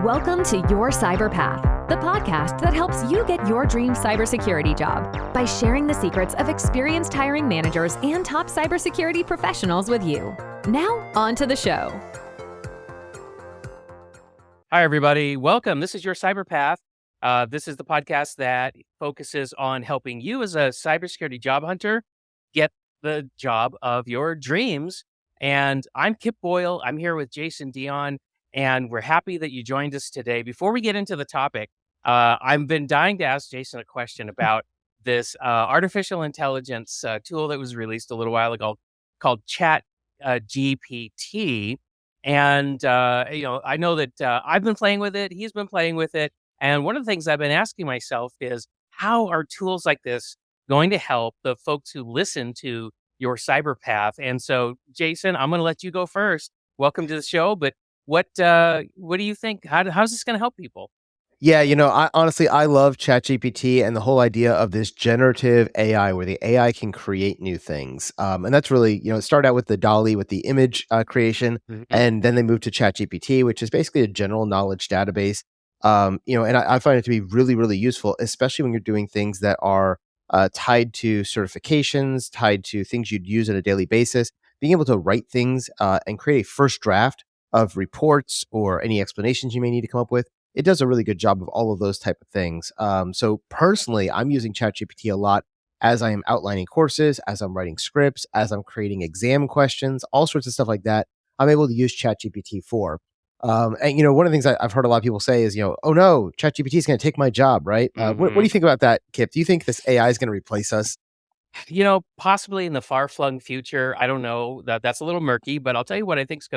Welcome to Your Cyber Path, the podcast that helps you get your dream cybersecurity job by sharing the secrets of experienced hiring managers and top cybersecurity professionals with you. Now, on to the show. Hi, everybody. Welcome. This is Your Cyber Path. This is the podcast that focuses on helping you as a cybersecurity job hunter get the job of your dreams. And I'm Kip Boyle. I'm here with Jason Dion, and we're happy that you joined us today. Before we get into the topic, I've been dying to ask Jason a question about this artificial intelligence tool that was released a little while ago called ChatGPT. And, I know that I've been playing with it. He's been playing with it. And one of the things I've been asking myself is, how are tools like this going to help the folks who listen to your cyber path? And so, Jason, I'm going to let you go first. Welcome to the show. But what do you think? How's this going to help people? Yeah, I love ChatGPT and the whole idea of this generative AI where the AI can create new things. And that's really, it started out with the DALL-E, with the image creation, and then they moved to ChatGPT, which is basically a general knowledge database. And I find it to be really, really useful, especially when you're doing things that are tied to certifications, tied to things you'd use on a daily basis. Being able to write things and create a first draft of reports or any explanations you may need to come up with. It does a really good job of all of those type of things. So personally, I'm using ChatGPT a lot as I am outlining courses, as I'm writing scripts, as I'm creating exam questions, all sorts of stuff like that. I'm able to use ChatGPT for. One of the things I've heard a lot of people say is, oh no, ChatGPT is going to take my job, right? What do you think about that, Kip? Do you think this AI is going to replace us? Possibly in the far-flung future. I don't know. That's a little murky, but I'll tell you what I think is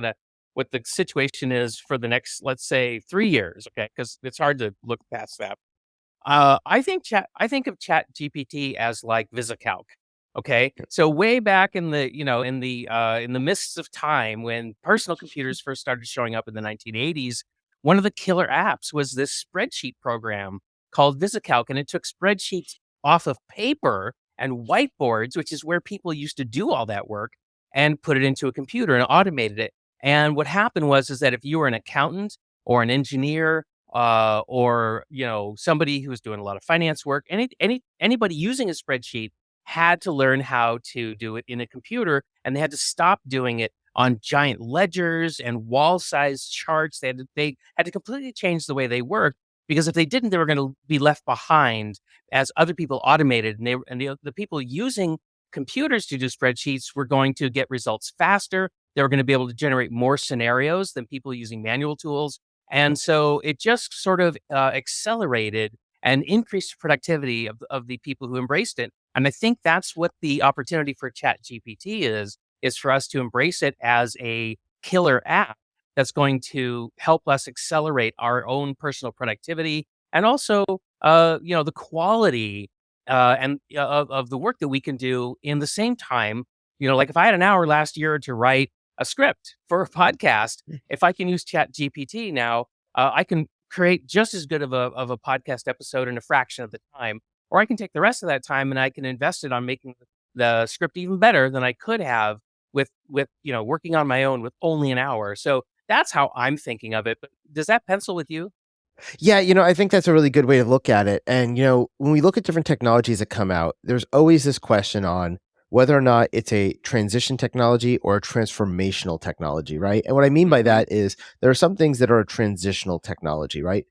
what the situation is for the next, let's say, 3 years, okay? Because it's hard to look past that. I think of ChatGPT as like VisiCalc, okay? So way back in the mists of time when personal computers first started showing up in the 1980s, one of the killer apps was this spreadsheet program called VisiCalc, and it took spreadsheets off of paper and whiteboards, which is where people used to do all that work, and put it into a computer and automated it. And what happened was that if you were an accountant or an engineer, or somebody who was doing a lot of finance work, anybody using a spreadsheet had to learn how to do it in a computer, and they had to stop doing it on giant ledgers and wall-sized charts. They had to completely change the way they worked, because if they didn't, they were going to be left behind as other people automated, and the people using computers to do spreadsheets were going to get results faster. They were going to be able to generate more scenarios than people using manual tools. And so it just sort of accelerated and increased productivity of the people who embraced it. And I think that's what the opportunity for ChatGPT is for us to embrace it as a killer app that's going to help us accelerate our own personal productivity, and also, the quality of the work that we can do in the same time. Like if I had an hour last year to write a script for a podcast, if I can use ChatGPT now, I can create just as good of a podcast episode in a fraction of the time, or I can take the rest of that time and I can invest it on making the script even better than I could have with working on my own with only an hour. So that's how I'm thinking of it. But does that pencil with you? Yeah, I think that's a really good way to look at it. And, when we look at different technologies that come out, there's always this question on whether or not it's a transition technology or a transformational technology, right? And what I mean by that is there are some things that are a transitional technology, right?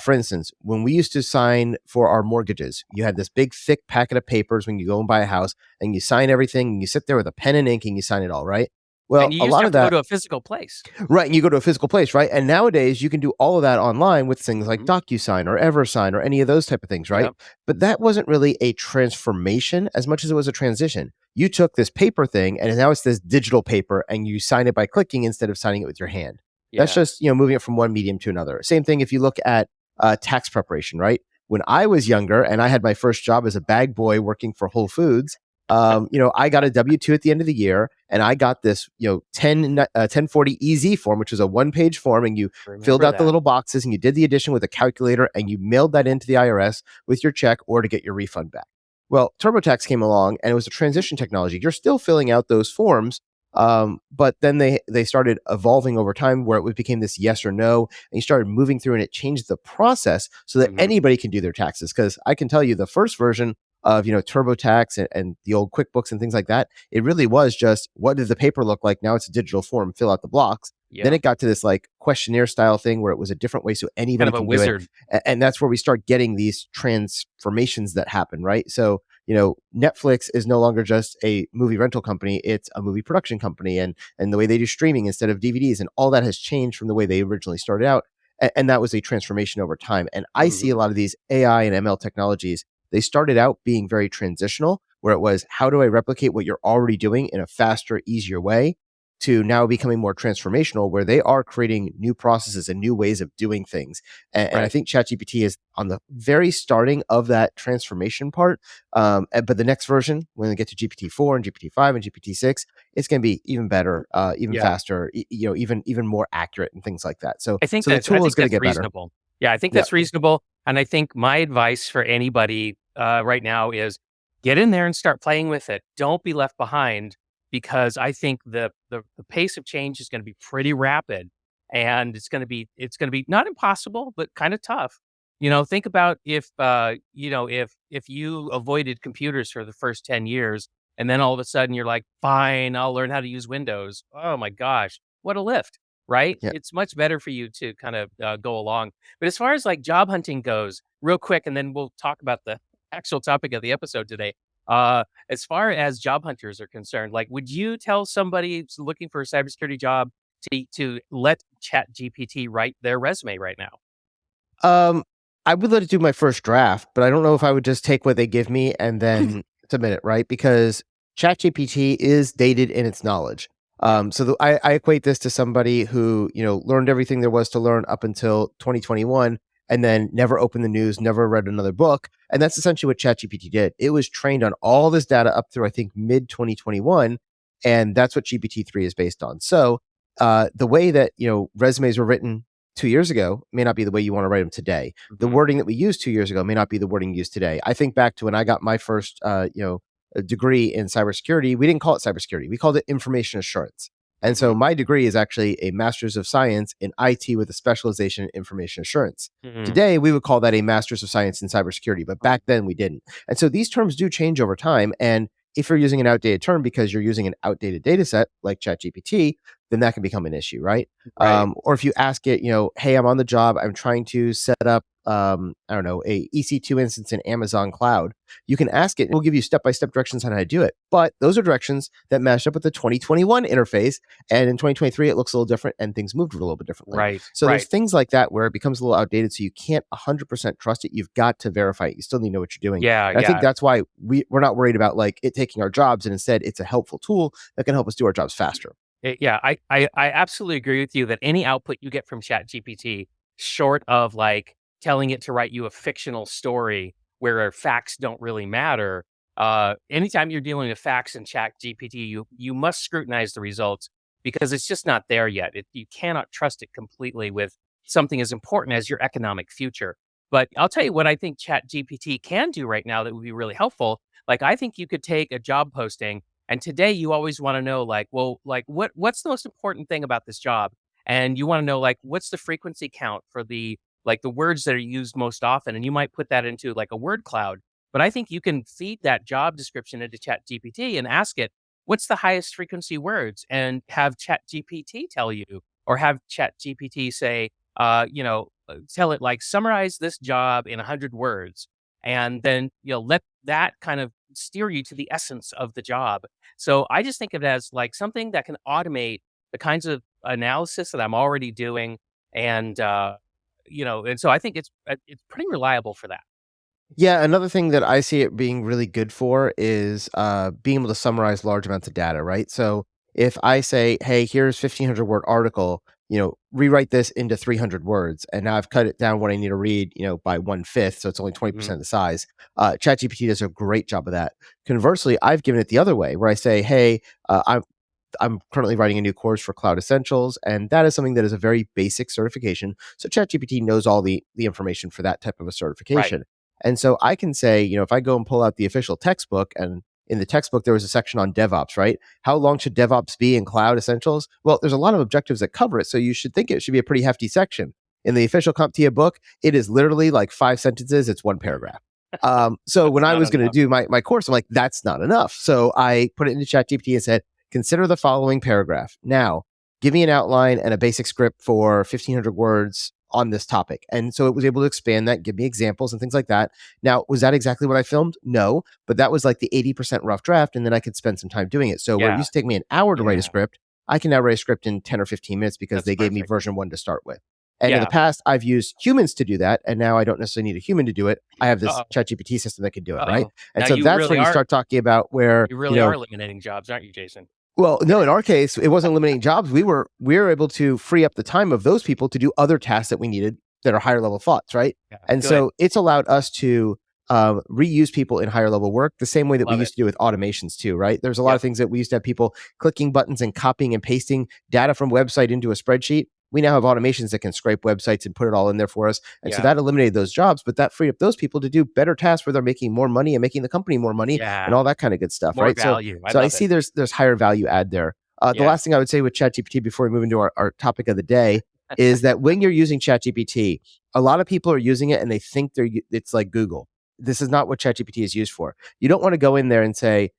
For instance, when we used to sign for our mortgages, you had this big, thick packet of papers when you go and buy a house, and you sign everything, and you sit there with a pen and ink, and you sign it all, right? Well, and you used a lot to of have to that, go to a physical place. right? And you go to a physical place, right? And nowadays you can do all of that online with things like DocuSign or EverSign or any of those type of things, right? Yep. But that wasn't really a transformation as much as it was a transition. You took this paper thing and now it's this digital paper, and you sign it by clicking instead of signing it with your hand. Yeah. That's just moving it from one medium to another. Same thing if you look at tax preparation, right? When I was younger and I had my first job as a bag boy working for Whole Foods, I got a W-2 at the end of the year, and I got this, 1040 EZ form, which was a one-page form, and you filled out the little boxes, and you did the addition with a calculator, and you mailed that into the IRS with your check or to get your refund back. Well, TurboTax came along, and it was a transition technology. You're still filling out those forms, But then they started evolving over time where became this yes or no, and you started moving through, and it changed the process so that Hmm. anybody can do their taxes. Because I can tell you, the first version of TurboTax and the old QuickBooks and things like that, it really was just what did the paper look like? Now it's a digital form, fill out the blocks. Then Yeah. it got to this like questionnaire style thing where it was a different way, so Kind anybody of a can do it, wizard. and that's where we start getting these transformations that happen, right? So Netflix is no longer just a movie rental company; it's a movie production company, and the way they do streaming instead of DVDs, and all that has changed from the way they originally started out, and that was a transformation over time. And I see a Hmm. lot of these AI and ML technologies. They started out being very transitional, where it was how do I replicate what you're already doing in a faster, easier way, to now becoming more transformational, where they are creating new processes and new ways of doing things. And I Right. think ChatGPT is on the very starting of that transformation part. But the next version, when they get to GPT-4 and GPT-5 and GPT-6, it's going to be even better, even Yeah. faster, even more accurate and things like that. So, I the I tool is think going to that's get better. reasonable. Yeah, I think Yeah. that's reasonable, and I think my advice for anybody, right now is get in there and start playing with it. Don't be left behind because I think the pace of change is gonna be pretty rapid, and it's gonna be not impossible, but kinda tough. Think about if, if you avoided computers for the first 10 years, and then all of a sudden you're like, "Fine, I'll learn how to use Windows." Oh my gosh, what a lift. Right? Yeah. It's much better for you to kind of, go along. But as far as, like, job hunting goes, real quick, and then we'll talk about the actual topic of the episode today. As far as job hunters are concerned, like, would you tell somebody who's looking for a cybersecurity job to let ChatGPT write their resume right now? Um, I would let it do my first draft, but I don't know if I would just take what they give me and then submit it, right? Because ChatGPT is dated in its knowledge. Yeah. I equate this to somebody who learned everything there was to learn up until 2021, and then never opened the news, never read another book, and that's essentially what ChatGPT did. It was trained on all this data up through I think mid 2021, and that's what GPT-3 is based on. So the way that resumes were written 2 years ago may not be the way you want to write them today. The Mhm. wording that we used 2 years ago may not be the wording used today. I think back to when I got my first, degree in cybersecurity. We didn't call it cybersecurity. We called it information assurance. And so Mhm. my degree is actually a master's of science in IT with a specialization in information assurance. Mhm. Today, we would call that a master's of science in cybersecurity, but back then we didn't. And so these terms do change over time. And if you're using an outdated term because you're using an outdated data set like ChatGPT, then that can become an issue, right? Right. Or if you ask it, hey, I'm on the job, I'm trying to set up, I don't know, a EC2 instance in Amazon Cloud. You can ask it, it will give you step by step directions on how to do it. But those are directions that match up with the 2021 interface. And in 2023, it looks a little different and things moved a little bit differently. Right. So there's Right. things like that where it becomes a little outdated. So you can't 100% trust it. You've got to verify it. You still need to know what you're doing. Yeah, And I think yeah. that's why we're not worried about like it taking our jobs. And instead, it's a helpful tool that can help us do our jobs faster. Yeah, I absolutely agree with you that any output you get from ChatGPT, short of like telling it to write you a fictional story where facts don't really matter, anytime you're dealing with facts in ChatGPT, you must scrutinize the results because it's just not there yet. You cannot trust it completely with something as important as your economic future. But I'll tell you what I think ChatGPT can do right now that would be really helpful. Like I think you could take a job posting and today you always want to know like, well, like what's the most important thing about this job? And you want to know like what's the frequency count for the words that are used most often. And you might put that into like a word cloud. But I think you can feed that job description into Chat GPT and ask it, what's the highest frequency words? And have Chat GPT tell you, or have Chat GPT say, tell it like summarize this job in 100 words. And then let that kind of steer you to the essence of the job. So I just think of it as like something that can automate the kinds of analysis that I'm already doing, and and so I think it's pretty reliable for that. Yeah, another thing that I see it being really good for is being able to summarize large amounts of data, right? So if I say, "Hey, here's 1,500 word article," rewrite this into 300 words, and now I've cut it down what I need to read, by 1/5, so it's only Mhm. 20% of the size. ChatGPT does a great job of that. Conversely, I've given it the other way, where I say, "Hey, I'm currently writing a new course for Cloud Essentials, and that is something that is a very basic certification. So ChatGPT knows all the information for that type of a Right. certification. And so I can say, if I go and pull out the official textbook and in the textbook, there was a section on DevOps, right? How long should DevOps be in Cloud Essentials? Well, there's a lot of objectives that cover it, so you should think it should be a pretty hefty section. In the official CompTIA book, it is literally like 5 sentences. It's one paragraph. So when That's I not was going to enough. do my course, I'm like, that's not enough. So I put it into ChatGPT and said, consider the following paragraph. Now, give me an outline and a basic script for 1,500 words on this topic. And so it was able to expand that, give me examples and things like that. Now, was that exactly what I filmed? No, but that was like the 80% rough draft, and then I could spend some time doing it. So where it Yeah. used to take me an hour to write Yeah. a script, I can now write a script in 10 or 15 minutes because That's they gave me perfect. version 1 to start with. And in the Yeah. past, I've used humans to do that, and now I don't necessarily need a human to do it. I have this Uh-oh. ChatGPT system that can do it, right? Uh-oh. And Now so you that's really where you are start talking about where, you really are eliminating jobs, aren't you, Jason? well, no, in our case, it wasn't eliminating jobs. We were able to free up the time of those people to do other tasks that we needed that are higher level thoughts, right? Yeah. And Good. so it's allowed us to reuse people in higher level work the same way that we Love used it. to do with automations too, right? There's a lot Yep. of things that we used to have people clicking buttons and copying and pasting data from website into a spreadsheet. We now have automations that can scrape websites and put it all in there for us. And so Yeah. that eliminated those jobs, but that freed up those people to do better tasks where they're making more money and making the company more money Yeah. and all that kind of good stuff, More right? value. I So I love see it. there's higher value add there. The Yeah. last thing I would say with ChatGPT before we move into our topic of the day is that when you're using ChatGPT, a lot of people are using it and they think it's like Google. This is not what ChatGPT is used for. You don't want to go in there and say,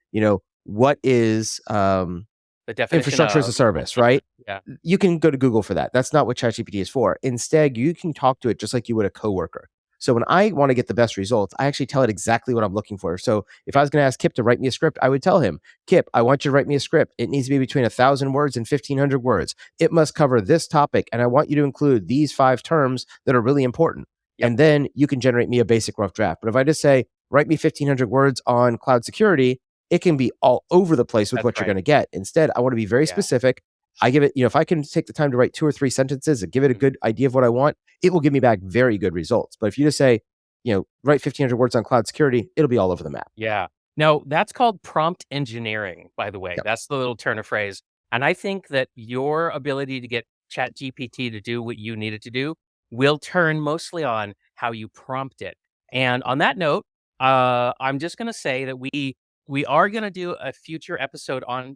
what is The definition infrastructure as a of service, right? Yeah. You can go to Google for that. That's not what ChatGPT is for. Instead, you can talk to it just like you would a coworker. So when I want to get the best results, I actually tell it exactly what I'm looking for. So if I was going to ask Kip to write me a script, I would tell him, Kip, I want you to write me a script. It needs to be between 1,000 words and 1,500 words. It must cover this topic, and I want you to include these 5 terms that are really important. Yep. And then you can generate me a basic rough draft. But if I just say, write me 1,500 words on cloud security, it can be all over the place with That's what you're right. going to get. Instead, I want to be very Yeah. specific. I give it, if I can take the time to write 2 or 3 sentences and give it a good idea of what I want, it will give me back very good results. But if you just say, write 1,500 words on cloud security, it'll be all over the map. Yeah. No, that's called prompt engineering, by the way. Yep. That's the little turn of phrase. And I think that your ability to get ChatGPT to do what you need it to do will turn mostly on how you prompt it. And on that note, I'm just going to say that we are going to do a future episode on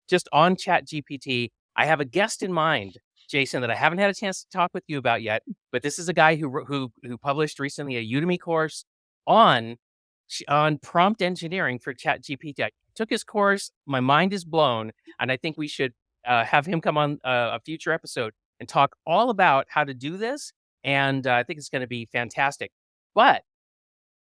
ChatGPT. I have a guest in mind, Jason, that I haven't had a chance to talk with you about yet. But this is a guy who published recently a Udemy course on prompt engineering for ChatGPT. I took his course. My mind is blown, and I think we should have him come on a future episode and talk all about how to do this. And I think it's going to be fantastic. But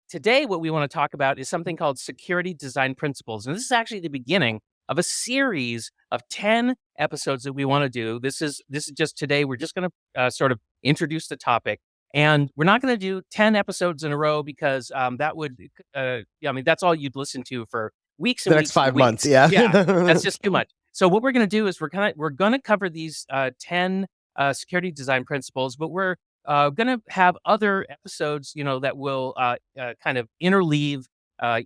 today, what we want to talk about is something called security design principles, and this is actually the beginning of a series of 10 episodes that we want to do. This is just today. We're just going to sort of introduce the topic. And we're not going to do 10 episodes in a row because that would, that's all you'd listen to for weeks and The weeks. next 5 and weeks. months, yeah. Yeah, that's just too much. So what we're going to do is we're going to cover these 10 security design principles, but we're going to have other episodes, that will kind of interleave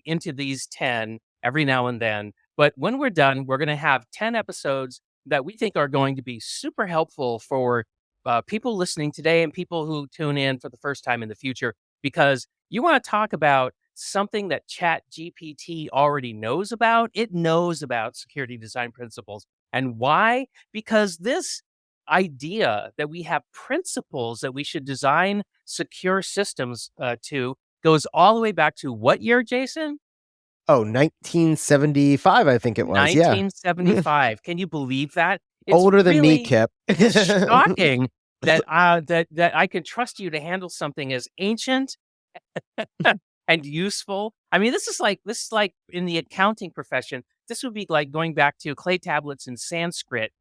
into these 10 every now and then. But when we're done, we're going to have 10 episodes that we think are going to be super helpful for people listening today and people who tune in for the first time in the future, because you want to talk about something that ChatGPT already knows about. It knows about security design principles. And why? Because this idea that we have principles that we should design secure systems to goes all the way back to what year, Jason? Oh, 1975, I think it was. Yeah. 1975. Can you believe that? It's Older than me, really Kip. shocking that that I can trust you to handle something as ancient and useful. I mean, this is like in the accounting profession. This would be like going back to clay tablets in Sanskrit,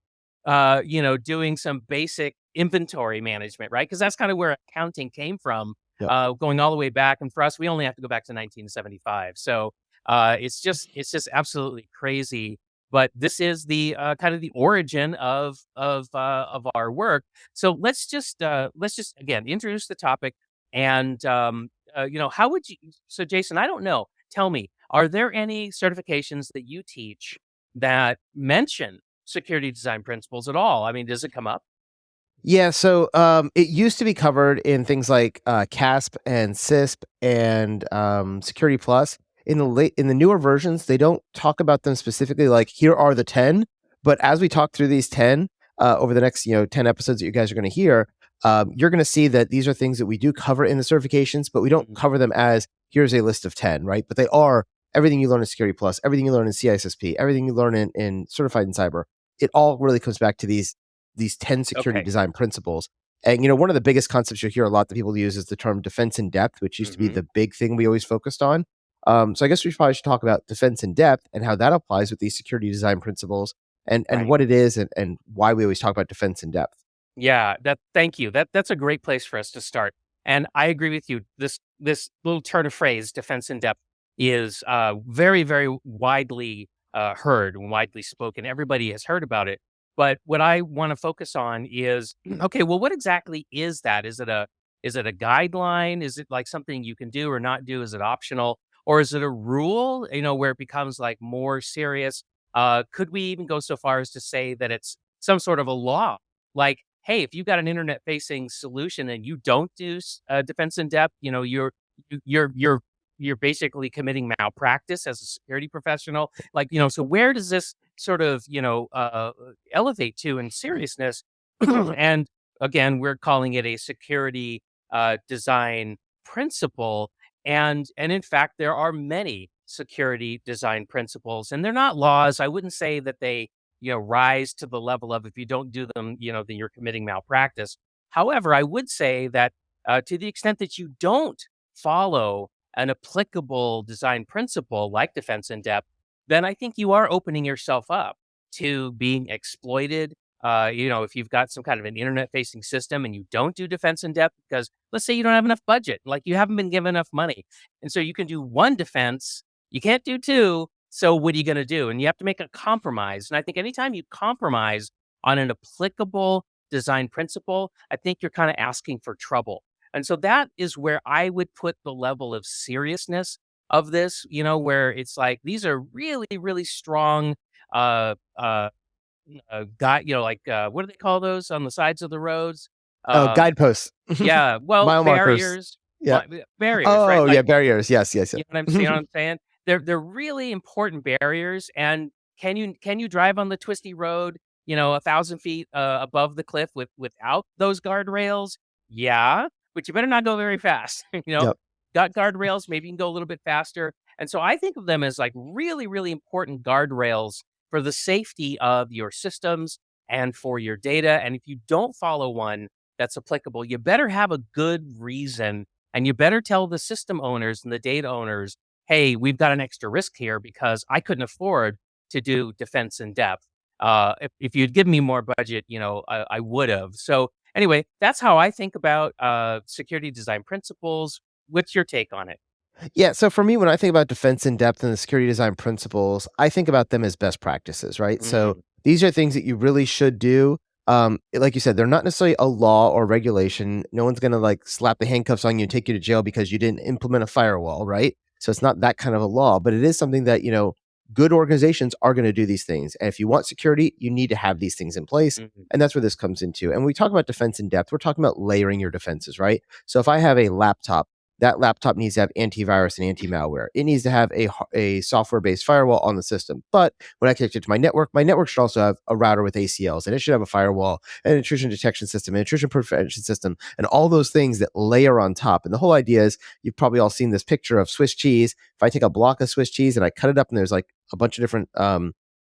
doing some basic inventory management, right? Because that's kind of where accounting came from, Yep. going all the way back. And for us, we only have to go back to 1975. So it's just absolutely crazy. But this is the kind of the origin of our work. So let's just again introduce the topic. And how would you? So Jason, I don't know. Tell me, are there any certifications that you teach that mention security design principles at all? I mean, does it come up? Yeah, so it used to be covered in things like CASP and CISP and Security Plus. in the newer versions, they don't talk about them specifically. Like, here are the 10. But as we talk through these 10 over the next 10 episodes that you guys are going to hear, you're going to see that these are things that we do cover in the certifications, but we don't cover them as here's a list of 10, right? But they are everything you learn in Security Plus, everything you learn in CISSP, everything you learn in Certified in Cyber. It all really comes back to these 10 security design principles. And one of the biggest concepts you'll hear a lot that people use is the term defense in depth, which used to be the big thing we always focused on. So I guess we probably should talk about defense in depth and how that applies with these security design principles and what it is and why we always talk about defense in depth. Yeah, thank you. That's a great place for us to start. And I agree with you. This little turn of phrase, defense in depth, is very, very widely heard and widely spoken. Everybody has heard about it. But what I want to focus on is, okay, well, what exactly is that? Is it a guideline? Is it like something you can do or not do? Is it optional? Or is it a rule, where it becomes like more serious? Could we even go so far as to say that it's some sort of a law? Like, hey, if you've got an internet facing solution and you don't do defense in depth, you're basically committing malpractice as a security professional. Like, so where does this sort of, elevate to in seriousness? And again, we're calling it a security design principle. And in fact, there are many security design principles, and they're not laws. I wouldn't say that they rise to the level of if you don't do them, then you're committing malpractice. However, I would say that to the extent that you don't follow an applicable design principle like defense in depth, then I think you are opening yourself up to being exploited. If you've got some kind of an internet facing system and you don't do defense in depth because let's say you don't have enough budget, like you haven't been given enough money. And so you can do one defense, you can't do two. So what are you going to do? And you have to make a compromise. And I think anytime you compromise on an applicable design principle, I think you're kind of asking for trouble. And so that is where I would put the level of seriousness of this, where it's like, these are really, really strong, what do they call those on the sides of the roads? Guideposts. Yeah. Well, Mile markers. barriers, Yeah. barriers, right? Oh, yeah, barriers. Yes. You know what I'm saying? They're really important barriers. And can you drive on the twisty road, 1,000 feet above the cliff without those guardrails? Yeah, but you better not go very fast. Yep. Got guardrails, maybe you can go a little bit faster. And so I think of them as like really, really important guardrails for the safety of your systems and for your data. And if you don't follow one that's applicable, you better have a good reason. And you better tell the system owners and the data owners, hey, we've got an extra risk here because I couldn't afford to do defense in depth. If you'd given me more budget, I would have. So anyway, that's how I think about security design principles. What's your take on it? Yeah, so for me, when I think about defense in depth and the security design principles, I think about them as best practices, right? So these are things that you really should do. Like you said, they're not necessarily a law or regulation. No one's going to like slap the handcuffs on you and take you to jail because you didn't implement a firewall, right? So it's not that kind of a law, but it is something that, good organizations are going to do these things. And if you want security, you need to have these things in place. And that's where this comes into. And when we talk about defense in depth, we're talking about layering your defenses, right? So if I have a laptop, that laptop needs to have antivirus and anti-malware. It needs to have a software-based firewall on the system. But when I connect it to my network should also have a router with ACLs, and it should have a firewall, an intrusion detection system, an intrusion prevention system, and all those things that layer on top. And the whole idea is, you've probably all seen this picture of Swiss cheese. If I take a block of Swiss cheese and I cut it up and there's like a bunch of different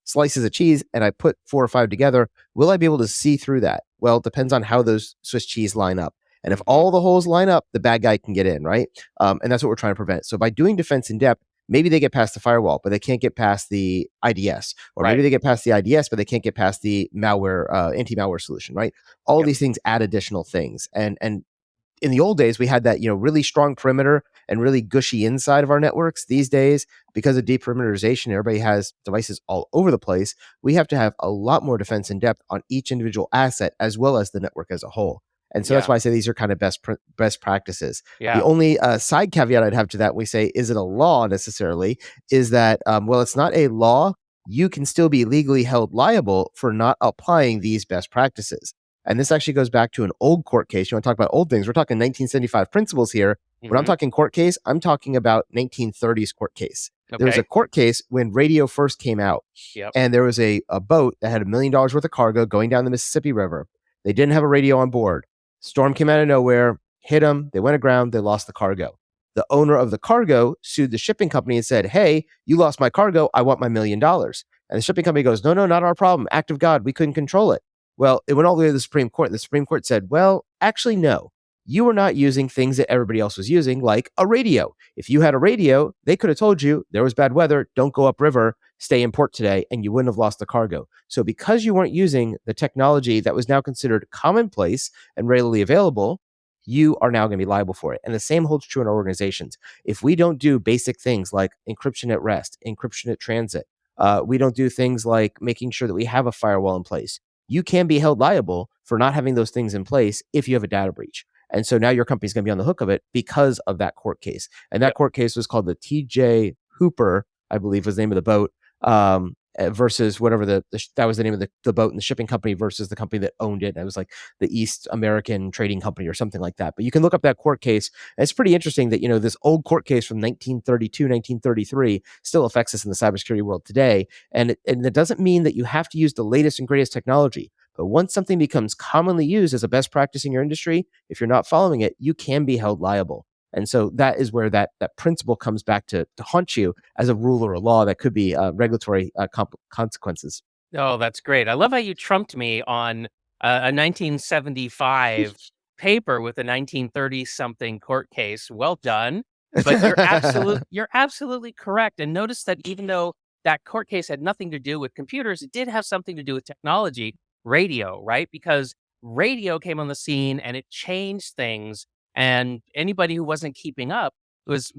slices of cheese and I put 4 or 5 together, will I be able to see through that? Well, it depends on how those Swiss cheese line up. And if all the holes line up, the bad guy can get in, right? And that's what we're trying to prevent. So by doing defense in depth, maybe they get past the firewall, but they can't get past the IDS. Or maybe they get past the IDS, but they can't get past the malware, anti-malware solution, right? All of these things add additional things. And in the old days, we had that, really strong perimeter and really gushy inside of our networks. These days, because of deperimeterization, everybody has devices all over the place. We have to have a lot more defense in depth on each individual asset as well as the network as a whole. And so that's why I say these are kind of best practices. Yeah. The only side caveat I'd have to that, we say, is it a law necessarily, is that, well, it's not a law. You can still be legally held liable for not applying these best practices. And this actually goes back to an old court case. You want to talk about old things? We're talking 1975 principles here. When I'm talking court case, I'm talking about 1930s court case. There was a Okay. court case when radio first came out, Yep. and there was a boat that had $1 million worth of cargo going down the Mississippi River. They didn't have a radio on board. Storm came out of nowhere, hit them. They went aground. They lost the cargo. The owner of the cargo sued the shipping company and said, "Hey, you lost my cargo. I want my $1 million." And the shipping company goes, "No, no, not our problem. Act of God. We couldn't control it." Well, it went all the way to the Supreme Court. And the Supreme Court said, "Well, actually, no. You were not using things that everybody else was using, like a radio. If you had a radio, they could have told you there was bad weather, don't go upriver, stay in port today, and you wouldn't have lost the cargo. So because you weren't using the technology that was now considered commonplace and readily available, you are now going to be liable for it." And the same holds true in our organizations. If we don't do basic things like encryption at rest, encryption at transit, we don't do things like making sure that we have a firewall in place, you can be held liable for not having those things in place if you have a data breach. And so now your company's going to be on the hook of it because of that court case. And that Yep. court case was called the TJ Hooper, I believe was the name of the boat, versus whatever that was the name of the boat and the shipping company versus the company that owned it. And it was like the East American Trading Company or something like that. But you can look up that court case. And it's pretty interesting that, this old court case from 1932, 1933 still affects us in the cybersecurity world today. And it doesn't mean that you have to use the latest and greatest technology. But once something becomes commonly used as a best practice in your industry, if you're not following it, you can be held liable. And so that is where that principle comes back to haunt you as a rule or a law that could be regulatory consequences. Oh, that's great. I love how you trumped me on a 1975 paper with a 1930 something court case. Well done. But you're absolutely correct. And notice that even though that court case had nothing to do with computers, it did have something to do with technology, radio, right? Because radio came on the scene and it changed things. And anybody who wasn't keeping up was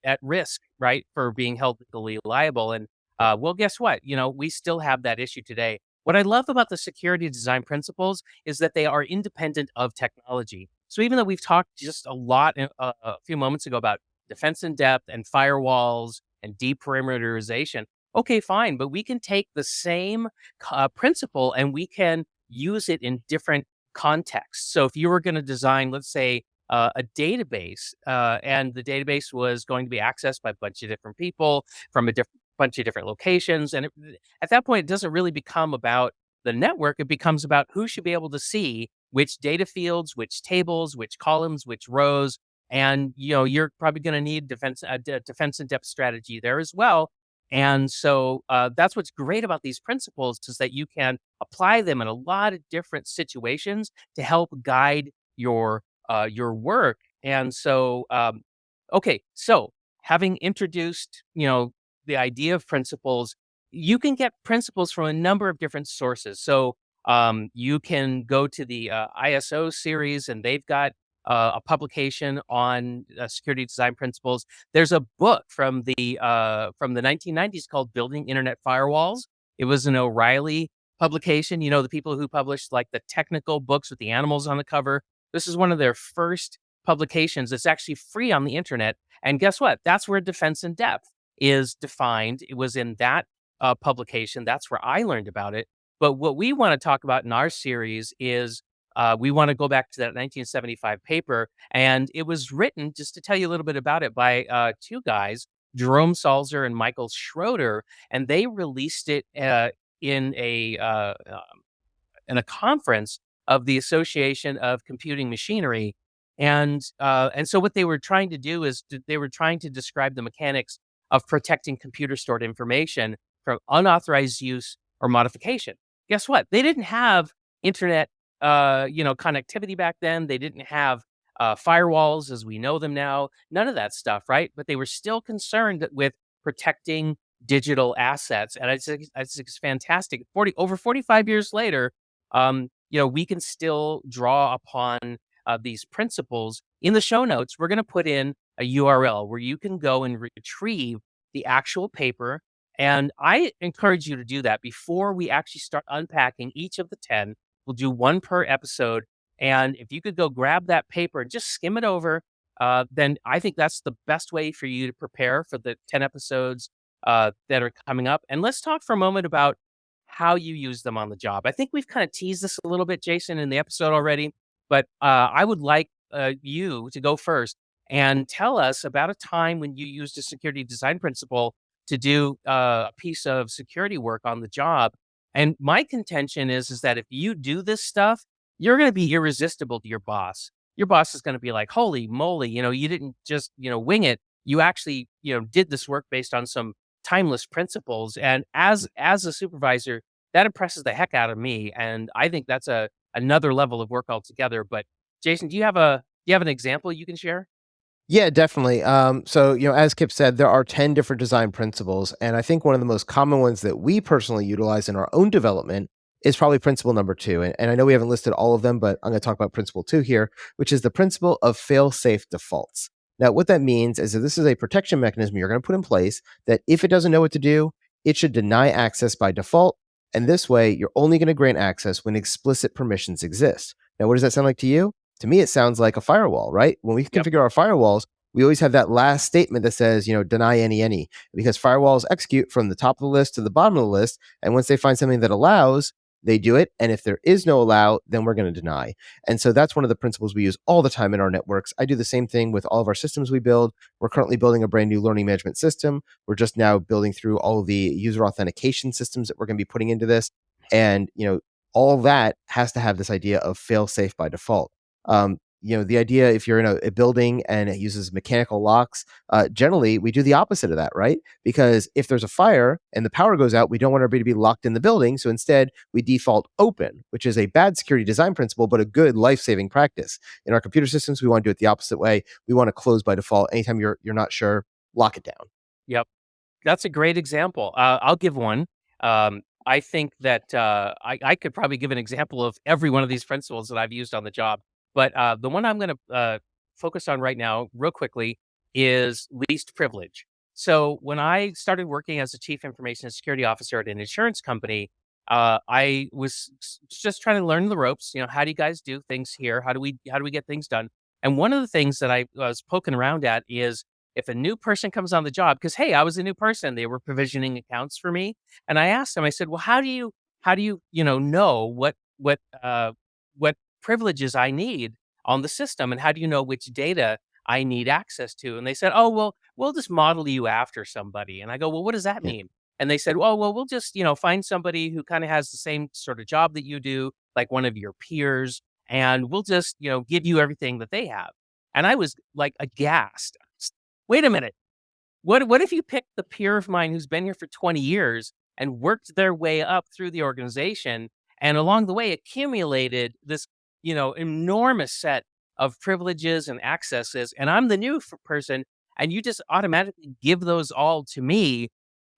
at risk, right, for being held legally liable. And well, guess what? We still have that issue today. What I love about the security design principles is that they are independent of technology. So even though we've talked just a lot a few moments ago about defense in depth and firewalls and deperimeterization, okay, fine, but we can take the same principle and we can use it in different contexts. So if you were going to design, let's say, a database, and the database was going to be accessed by a bunch of different people from a bunch of different locations. And at that point, it doesn't really become about the network. It becomes about who should be able to see which data fields, which tables, which columns, which rows. And, you're probably going to need defense in depth strategy there as well. And so that's what's great about these principles is that you can apply them in a lot of different situations to help guide your work. And so, okay, so having introduced, the idea of principles, you can get principles from a number of different sources. So you can go to the ISO series, and they've got a publication on security design principles. There's a book from the 1990s called "Building Internet Firewalls." It was an O'Reilly publication. The people who published like the technical books with the animals on the cover. This is one of their first publications. It's actually free on the internet. And guess what? That's where defense in depth is defined. It was in that publication. That's where I learned about it. But what we want to talk about in our series is we want to go back to that 1975 paper. And it was written, just to tell you a little bit about it, by two guys, Jerome Salzer and Michael Schroeder. And they released it in a conference of the Association of Computing Machinery. And so what they were trying to do is they were trying to describe the mechanics of protecting computer stored information from unauthorized use or modification. Guess what? They didn't have internet, connectivity back then. They didn't have firewalls as we know them now. None of that stuff, right? But they were still concerned with protecting digital assets, and it's fantastic. Over 45 years later, we can still draw upon these principles. In the show notes, we're going to put in a URL where you can go and retrieve the actual paper. And I encourage you to do that before we actually start unpacking each of the 10. We'll do one per episode. And if you could go grab that paper and just skim it over, then I think that's the best way for you to prepare for the 10 episodes that are coming up. And let's talk for a moment about how you use them on the job. I think we've kind of teased this a little bit, Jason, in the episode already, but I would like you to go first. and tell us about a time when you used a security design principle to do a piece of security work on the job. And my contention is that if you do this stuff, you're going to be irresistible to your boss. Your boss is going to be like, "Holy moly, you didn't just, wing it. You actually, did this work based on some timeless principles." And as a supervisor, that impresses the heck out of me, and I think that's a another level of work altogether. But Jason, do you have an example you can share? Yeah, definitely. So, as Kip said, there are 10 different design principles. And I think one of the most common ones that we personally utilize in our own development is probably principle number two. And I know we haven't listed all of them, but I'm going to talk about principle two here, which is the principle of fail safe defaults. Now, what that means is that this is a protection mechanism you're going to put in place that if it doesn't know what to do, it should deny access by default. And this way, you're only going to grant access when explicit permissions exist. Now, what does that sound like to you? To me, it sounds like a firewall, right? When we Yep. configure our firewalls, we always have that last statement that says, deny any, because firewalls execute from the top of the list to the bottom of the list. And once they find something that allows, they do it. And if there is no allow, then we're going to deny. And so that's one of the principles we use all the time in our networks. I do the same thing with all of our systems we build. We're currently building a brand new learning management system. We're just now building through all of the user authentication systems that we're going to be putting into this. And, all that has to have this idea of fail safe by default. The idea if you're in a building and it uses mechanical locks, generally we do the opposite of that, right? Because if there's a fire and the power goes out, we don't want everybody to be locked in the building. So instead, we default open, which is a bad security design principle, but a good life saving practice. In our computer systems, we want to do it the opposite way. We want to close by default. Anytime you're not sure, lock it down. Yep. That's a great example. I'll give one. I think that I could probably give an example of every one of these principles that I've used on the job. But the one I'm going to focus on right now, real quickly, is least privilege. So when I started working as a chief information and security officer at an insurance company, I was just trying to learn the ropes. How do you guys do things here? How do we get things done? And one of the things that I was poking around at is if a new person comes on the job, because hey, I was a new person, they were provisioning accounts for me, and I asked them, I said, "Well, how do you know what privileges I need on the system, and how do you know which data I need access to?" And they said, "Oh, well, we'll just model you after somebody." And I go, "Well, what does that Yeah. mean?" And they said, "Oh, well, we'll just find somebody who kind of has the same sort of job that you do, like one of your peers, and we'll just give you everything that they have." And I was like aghast. Wait a minute. What if you pick the peer of mine who's been here for 20 years and worked their way up through the organization and along the way accumulated this, enormous set of privileges and accesses, and I'm the new person, and you just automatically give those all to me?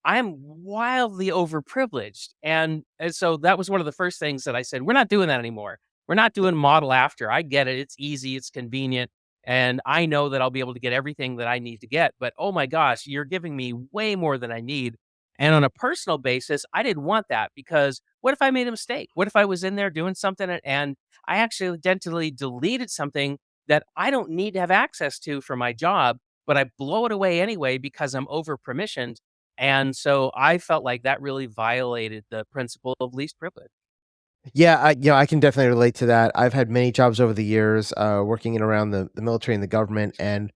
I'm wildly overprivileged. And so that was one of the first things that I said, we're not doing that anymore. We're not doing model after. I get it. It's easy, it's convenient. And I know that I'll be able to get everything that I need to get. But oh my gosh, you're giving me way more than I need. And on a personal basis, I didn't want that because what if I made a mistake? What if I was in there doing something and I accidentally deleted something that I don't need to have access to for my job, but I blow it away anyway because I'm over permissioned? And so I felt like that really violated the principle of least privilege. Yeah, I can definitely relate to that. I've had many jobs over the years, working in around the military and the government, and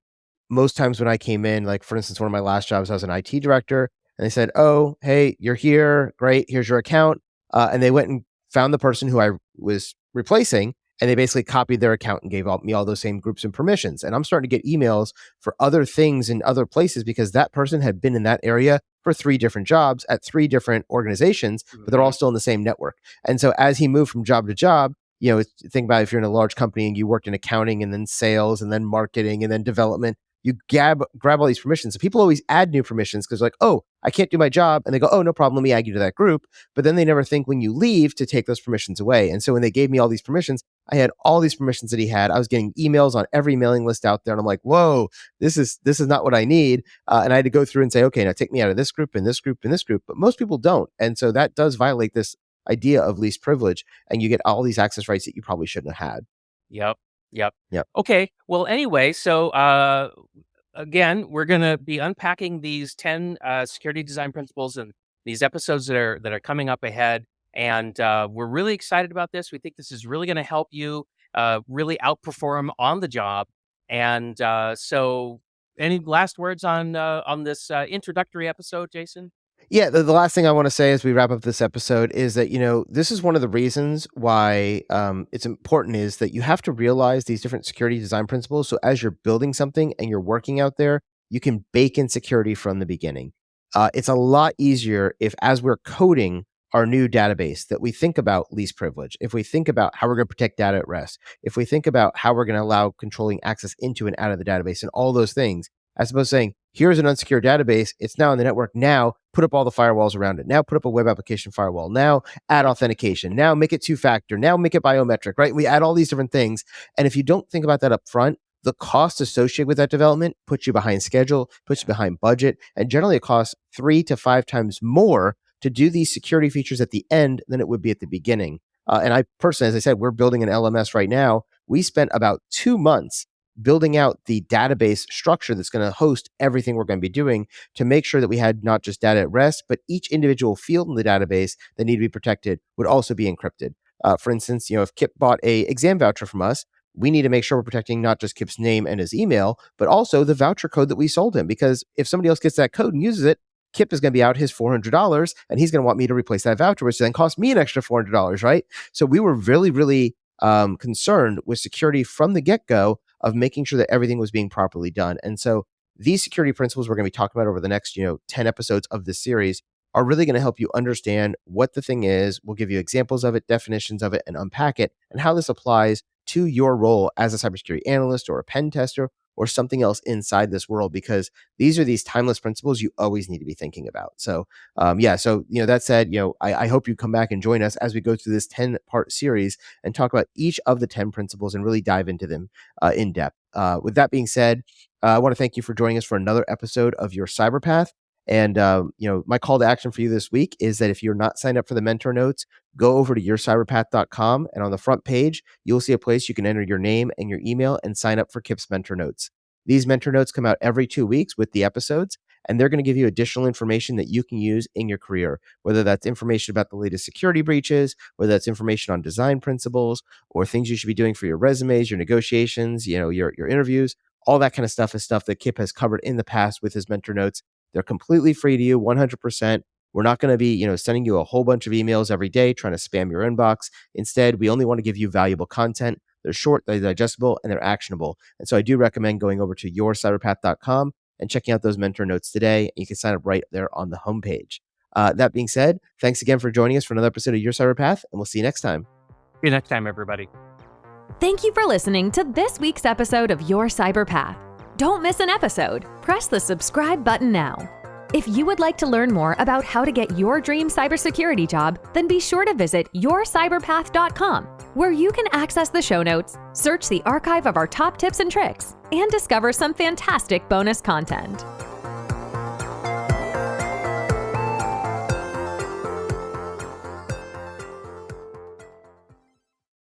most times when I came in, like for instance, one of my last jobs, I was an IT director, and they said, "Oh, hey, you're here. Great. Here's your account." And they went and found the person who I was replacing, and they basically copied their account and gave me all those same groups and permissions. And I'm starting to get emails for other things in other places because that person had been in that area for three different jobs at three different organizations, but they're all Mhm. still in the same network. And so as he moved from job to job, think about if you're in a large company and you worked in accounting and then sales and then marketing and then development, you grab all these permissions. So people always add new permissions because like, oh, I can't do my job, and they go, oh, no problem, let me add you to that group. But then they never think when you leave to take those permissions away. And so when they gave me all these permissions, I had all these permissions that he had. I was getting emails on every mailing list out there, and I'm like, whoa, this is not what I need. And I had to go through and say, okay, now take me out of this group and this group and this group. But most people don't, and so that does violate this idea of least privilege, and you get all these access rights that you probably shouldn't have had. Yep. Yep. Yep. Okay. Well, anyway, so again, we're going to be unpacking these 10 security design principles and these episodes that are coming up ahead. And we're really excited about this. We think this is really going to help you really outperform on the job. And so, any last words on this introductory episode, Jason? Yeah, the last thing I want to say as we wrap up this episode is that, this is one of the reasons why it's important is that you have to realize these different security design principles. So as you're building something and you're working out there, you can bake in security from the beginning. It's a lot easier if, as we're coding our new database, that we think about least privilege, if we think about how we're going to protect data at rest, if we think about how we're going to allow controlling access into and out of the database and all those things, as opposed to saying, here's an unsecured database, it's now in the network, now put up all the firewalls around it, now put up a web application firewall, now add authentication, now make it two-factor, now make it biometric, right? We add all these different things. And if you don't think about that up front, the cost associated with that development puts you behind schedule, puts you behind budget, and generally it costs 3 to 5 times more to do these security features at the end than it would be at the beginning. And I personally, as I said, we're building an LMS right now. We spent about 2 months building out the database structure that's going to host everything we're going to be doing to make sure that we had not just data at rest, but each individual field in the database that need to be protected would also be encrypted. For instance, if Kip bought a exam voucher from us, we need to make sure we're protecting not just Kip's name and his email, but also the voucher code that we sold him. Because if somebody else gets that code and uses it, Kip is going to be out his $400 and he's going to want me to replace that voucher, which then costs me an extra $400, right? So we were really, really concerned with security from the get-go of making sure that everything was being properly done. And so these security principles we're going to be talking about over the next 10 episodes of this series are really going to help you understand what the thing is. We'll give you examples of it, definitions of it, and unpack it, and how this applies to your role as a cybersecurity analyst or a pen tester or something else inside this world, because these are these timeless principles you always need to be thinking about. So that said, I hope you come back and join us as we go through this 10-part series and talk about each of the 10 principles and really dive into them in depth. With that being said, I want to thank you for joining us for another episode of Your Cyber Path. And, my call to action for you this week is that if you're not signed up for the mentor notes, go over to yourcyberpath.com. And on the front page, you'll see a place you can enter your name and your email and sign up for Kip's mentor notes. These mentor notes come out every 2 weeks with the episodes, and they're going to give you additional information that you can use in your career, whether that's information about the latest security breaches, whether that's information on design principles, or things you should be doing for your resumes, your negotiations, your interviews. All that kind of stuff is stuff that Kip has covered in the past with his mentor notes. They're completely free to you, 100%. We're not going to be, sending you a whole bunch of emails every day trying to spam your inbox. Instead, we only want to give you valuable content. They're short, they're digestible, and they're actionable. And so I do recommend going over to yourcyberpath.com and checking out those mentor notes today. You can sign up right there on the homepage. That being said, thanks again for joining us for another episode of Your Cyber Path, and we'll see you next time. See you next time, everybody. Thank you for listening to this week's episode of Your Cyber Path. Don't miss an episode. Press the subscribe button now. If you would like to learn more about how to get your dream cybersecurity job, then be sure to visit yourcyberpath.com, where you can access the show notes, search the archive of our top tips and tricks, and discover some fantastic bonus content.